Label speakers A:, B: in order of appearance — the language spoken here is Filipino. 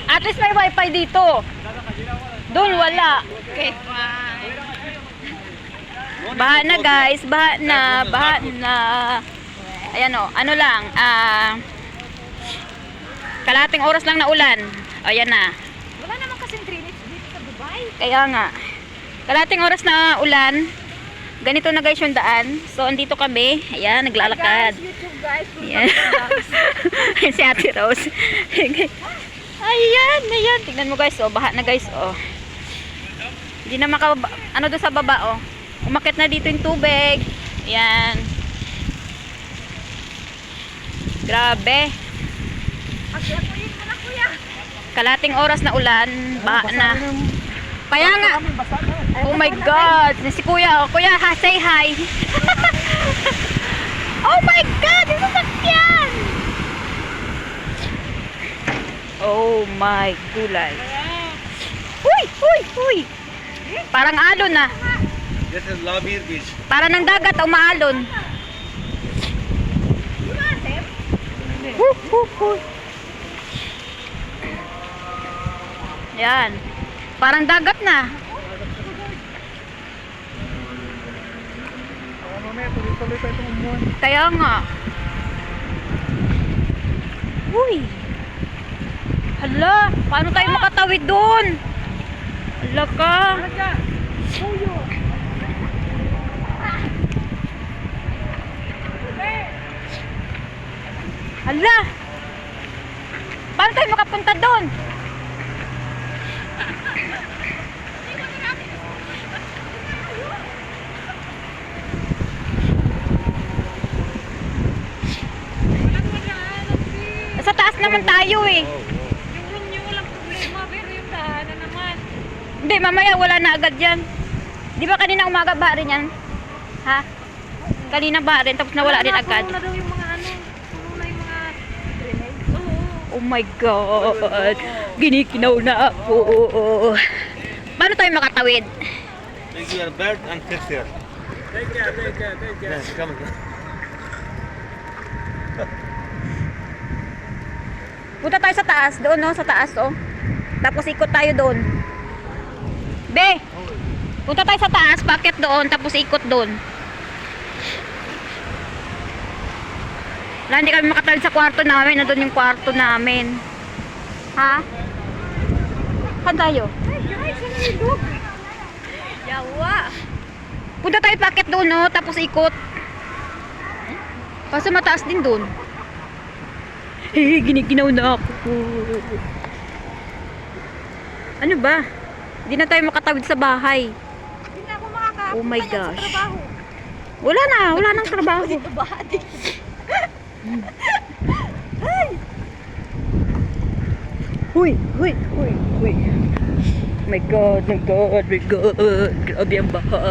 A: At least may wifi dito. Doon wala. Okay, fine. Baha na guys, baha na. Ayan o, ano lang, kalahating oras lang na ulan. O, yan na.
B: Wala naman kasing drainage dito sa Dubai.
A: Kaya nga. Kalahating oras na ulan. Ganito na guys yung daan. So, andito kami. Ayan, naglalakad.
B: Guys, YouTube guys.
A: Ayan. Si Ate Rose. Ayan, ayan. Tignan mo guys, oh. Baha na guys, oh. Hindi na makababa. Ano doon sa baba, oh. Umakit na dito yung tubig. Ayan. Grabe.
B: Akyatuin mo na kuya.
A: Kalating oras na ulan, baha na. Kaya nga. Oh my God. Si Kuya, oh. Kuya, ha, say hi. Oh my God, yung sasakyan. Oh my gulay. Uy, uy, uy. Parang alon na.
C: This is Labir Beach.
A: Para ng dagat, umaalon. Yan. Parang dagat na. Kaya nga. Uy. Hala, paano tayo makatawid doon? Hala ka. Hala. Paano tayo makapunta doon? Sa taas naman tayo eh.
B: Yung room niyo walang problema, pero yung daanan naman.
A: Hindi, mamaya wala na agad yan. Di ba kanina umaga ba rin yan? Ha? Kanina ba rin, tapos nawala din agad.
B: Puno na daw yung mga ano. Puno na yung mga drainage. Oo.
A: Oh my God. Ginikinaw na ako. Paano tayo makatawid?
C: Take your belt and fix here. Take care. Yes, come on.
A: Punta tayo sa taas, doon no, sa taas oh. Tapos ikot tayo doon. Be! Punta tayo sa taas, packet doon, tapos ikot doon. Wala, hindi kami makatawid sa kwarto namin, nandun yung kwarto namin. Ha? Saan tayo?
B: Hey guys, ano yung dog? Yawa.
A: Punta tayo packet doon no, tapos ikot. Kasi mataas din doon. Giniginaw na ako. Ano ba? Hindi na tayo makatawid sa bahay.
B: Hindi na ako makakapunta
A: Oh my
B: yan sa
A: gosh.
B: trabaho.
A: Wala nang trabaho.
B: Dito ba?
A: Huy. My God. Grabe ang baha.